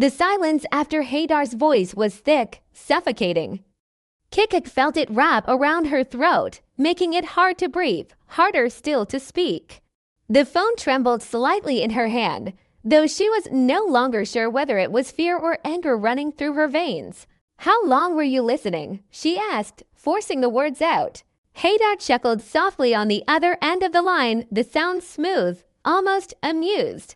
The silence after Haydar's voice was thick, suffocating. Kikik felt it wrap around her throat, making it hard to breathe, harder still to speak. The phone trembled slightly in her hand, though she was no longer sure whether it was fear or anger running through her veins. "How long were you listening?" she asked, forcing the words out. Haydar chuckled softly on the other end of the line, the sound smooth, almost amused.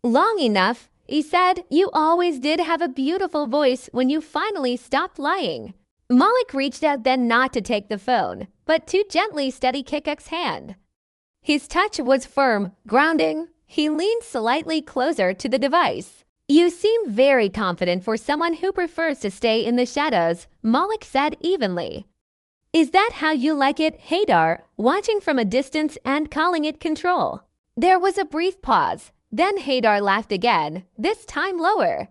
"Long enough," he said. "You always did have a beautiful voice when you finally stopped lying." Malik reached out then not to take the phone, but to gently steady Kikik's hand. His touch was firm, grounding. He leaned slightly closer to the device. "You seem very confident for someone who prefers to stay in the shadows," Malik said evenly. "Is that how you like it?" Haydar, watching from a distance and calling it control. There was a brief pause. Then Haydar laughed again, this time lower.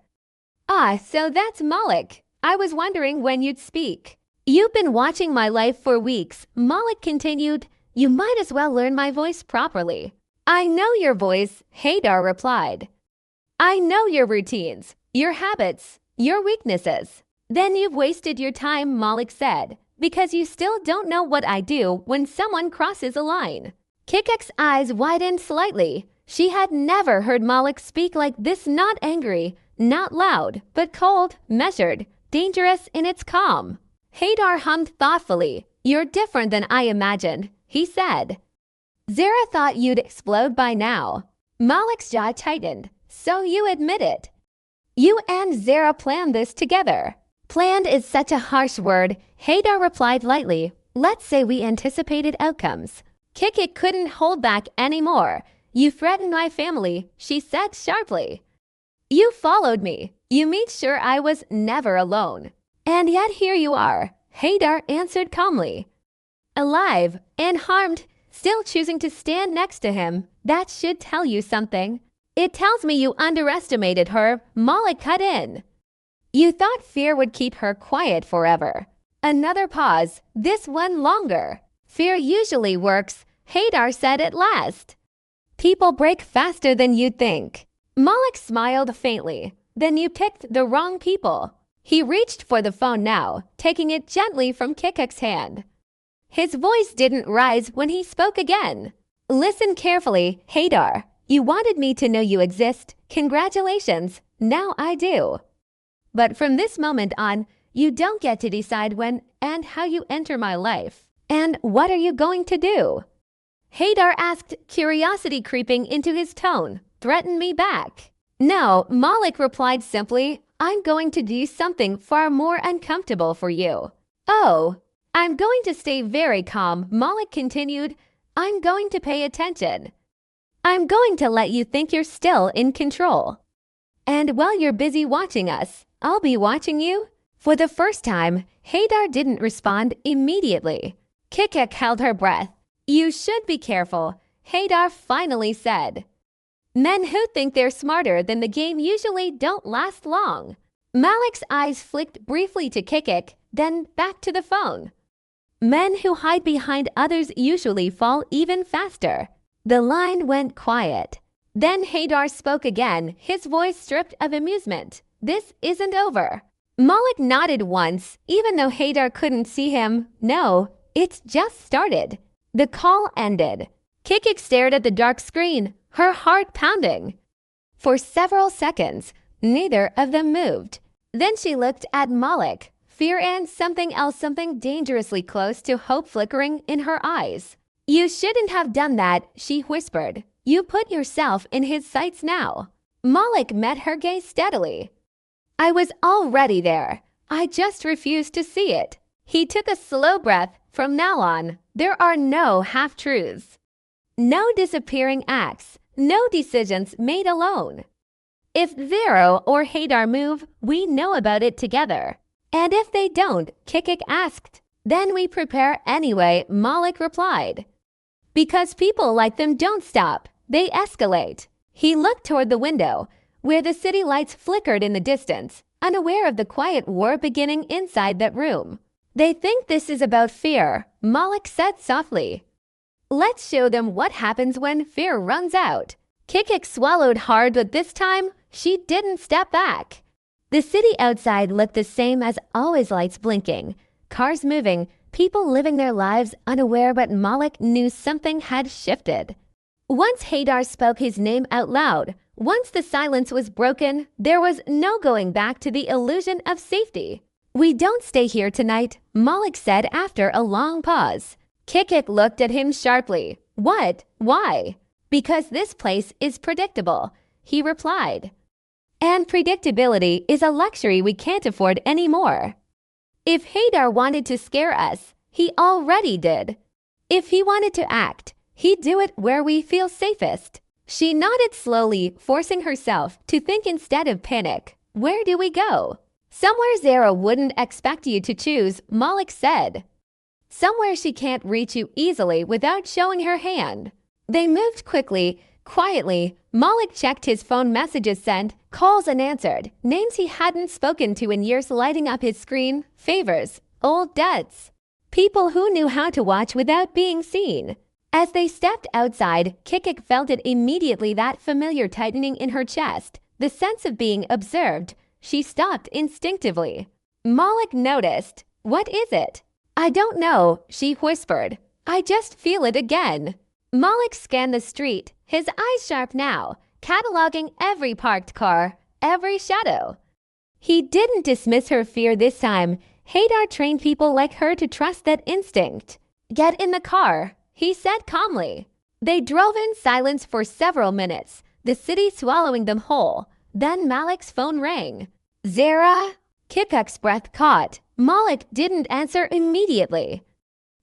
"Ah, so that's Malik. I was wondering when you'd speak." "You've been watching my life for weeks," Malik continued. "You might as well learn my voice properly." "I know your voice," Haydar replied. "I know your routines, your habits, your weaknesses." "Then you've wasted your time," Malik said, "because you still don't know what I do when someone crosses a line." Kikik's eyes widened slightly. She had never heard Malik speak like this, not angry, not loud, but cold, measured, dangerous in its calm. Haydar hummed thoughtfully. "You're different than I imagined," he said. "Zara thought you'd explode by now." Malik's jaw tightened. "So you admit it? You and Zara planned this together." "Planned is such a harsh word," Haydar replied lightly. "Let's say we anticipated outcomes." Kikik couldn't hold back anymore. "You threatened my family," she said sharply. "You followed me. You made sure I was never alone. And yet here you are," Haydar answered calmly. "Alive, unharmed, still choosing to stand next to him. That should tell you something." "It tells me you underestimated her," Malik cut in. "You thought fear would keep her quiet forever." Another pause, this one longer. "Fear usually works," Haydar said at last. "People break faster than you'd think." Malik smiled faintly. "Then you picked the wrong people." He reached for the phone now, taking it gently from Kikik's hand. His voice didn't rise when he spoke again. "Listen carefully, Haydar. You wanted me to know you exist. Congratulations. Now I do. But from this moment on, you don't get to decide when and how you enter my life. And what are you going to do?" Haydar asked, curiosity creeping into his tone. "Threaten me back?" "No," Malik replied simply. "I'm going to do something far more uncomfortable for you." "Oh." "I'm going to stay very calm," Malik continued. "I'm going to pay attention. I'm going to let you think you're still in control. And while you're busy watching us, I'll be watching you." For the first time, Haydar didn't respond immediately. Kikik held her breath. "You should be careful," Haydar finally said. "Men who think they're smarter than the game usually don't last long." Malik's eyes flicked briefly to Kikik, then back to the phone. "Men who hide behind others usually fall even faster." The line went quiet. Then Haydar spoke again, his voice stripped of amusement. "This isn't over." Malik nodded once, even though Haydar couldn't see him. "No, it's just started." The call ended. Kikik stared at the dark screen, her heart pounding. For several seconds, neither of them moved. Then she looked at Malik, fear and something else, something dangerously close to hope flickering in her eyes. "You shouldn't have done that," she whispered. "You put yourself in his sights now." Malik met her gaze steadily. "I was already there. I just refused to see it." He took a slow breath. "From now on, there are no half-truths. No disappearing acts, no decisions made alone. If Zero or Haydar move, we know about it together. And if they don't," Kikik asked. "Then we prepare anyway," Malik replied. "Because people like them don't stop, they escalate." He looked toward the window, where the city lights flickered in the distance, unaware of the quiet war beginning inside that room. "They think this is about fear," Malik said softly. "Let's show them what happens when fear runs out." Kikik swallowed hard, but this time she didn't step back. The city outside looked the same as always, lights blinking, cars moving, people living their lives unaware, but Malik knew something had shifted. Once Haydar spoke his name out loud, once the silence was broken, there was no going back to the illusion of safety. "We don't stay here tonight," Malik said after a long pause. Kikik looked at him sharply. "What? Why?" "Because this place is predictable," he replied. "And predictability is a luxury we can't afford anymore. If Haydar wanted to scare us, he already did. If he wanted to act, he'd do it where we feel safest." She nodded slowly, forcing herself to think instead of panic. "Where do we go?" "Somewhere Zara wouldn't expect you to choose," Malik said. "Somewhere she can't reach you easily without showing her hand." They moved quickly, quietly. Malik checked his phone messages sent, calls unanswered, names he hadn't spoken to in years lighting up his screen, favors, old debts, people who knew how to watch without being seen. As they stepped outside, Kikik felt it immediately, that familiar tightening in her chest, the sense of being observed. She stopped instinctively. Malik noticed. "What is it?" "I don't know," she whispered. "I just feel it again." Malik scanned the street, his eyes sharp now, cataloging every parked car, every shadow. He didn't dismiss her fear this time. Haydar trained people like her to trust that instinct. "Get in the car," he said calmly. They drove in silence for several minutes, the city swallowing them whole. Then Malik's phone rang. "Zara?" Kikik's breath caught. Malik didn't answer immediately.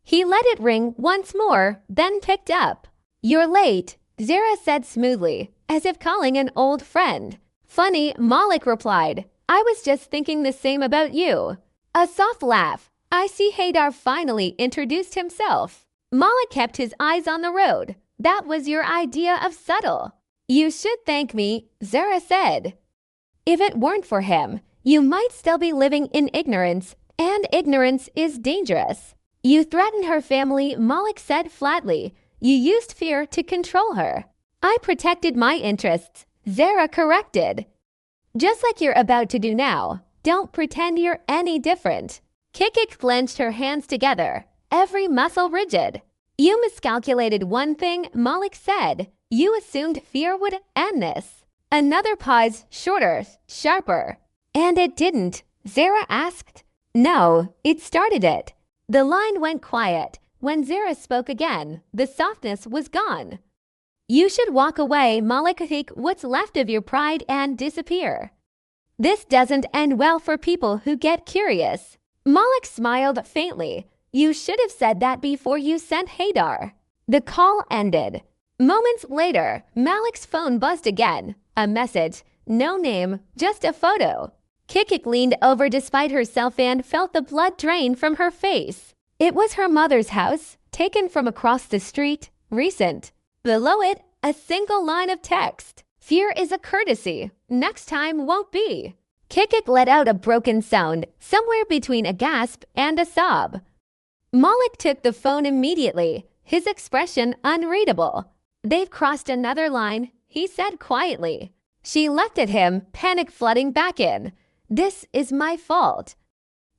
He let it ring once more, then picked up. "You're late," Zara said smoothly, as if calling an old friend. "Funny," Malik replied. "I was just thinking the same about you." A soft laugh. "I see Haydar finally introduced himself." Malik kept his eyes on the road. "That was your idea of subtle." "You should thank me," Zara said. "If it weren't for him, you might still be living in ignorance, and ignorance is dangerous." "You threatened her family," Malik said flatly. "You used fear to control her." "I protected my interests," Zara corrected. "Just like you're about to do now. Don't pretend you're any different." Kikik clenched her hands together, every muscle rigid. "You miscalculated one thing," Malik said. "You assumed fear would end this." Another pause, shorter, sharper. "And it didn't?" Zara asked. "No, it started it." The line went quiet. When Zara spoke again, the softness was gone. "You should walk away," Malik, take what's left of your pride and disappear. "This doesn't end well for people who get curious." Malik smiled faintly. "You should have said that before you sent Haydar." The call ended. Moments later, Malik's phone buzzed again. A message. No name, just a photo. Kikik leaned over despite herself and felt the blood drain from her face. It was her mother's house, taken from across the street, recent. Below it, a single line of text. "Fear is a courtesy. Next time won't be." Kikik let out a broken sound, somewhere between a gasp and a sob. Malik took the phone immediately, his expression unreadable. "They've crossed another line," he said quietly. She looked at him, panic flooding back in. "This is my fault.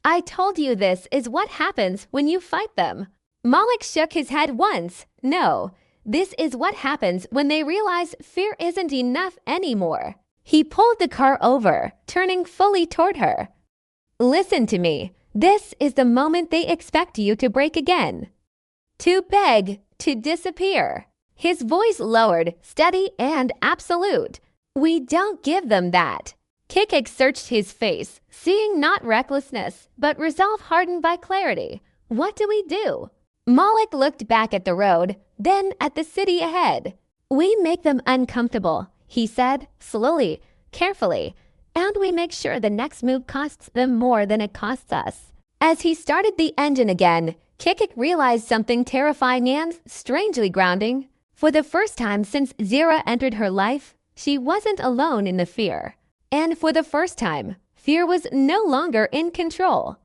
I told you this is what happens when you fight them." Malik shook his head once. "No, this is what happens when they realize fear isn't enough anymore." He pulled the car over, turning fully toward her. "Listen to me. This is the moment they expect you to break again. To beg, to disappear." His voice lowered, steady and absolute. "We don't give them that." Kikik searched his face, seeing not recklessness, but resolve hardened by clarity. "What do we do?" Malik looked back at the road, then at the city ahead. "We make them uncomfortable," he said, slowly, carefully, "and we make sure the next move costs them more than it costs us." As he started the engine again, Kikik realized something terrifying and strangely grounding. For the first time since Zira entered her life, she wasn't alone in the fear. And for the first time, fear was no longer in control.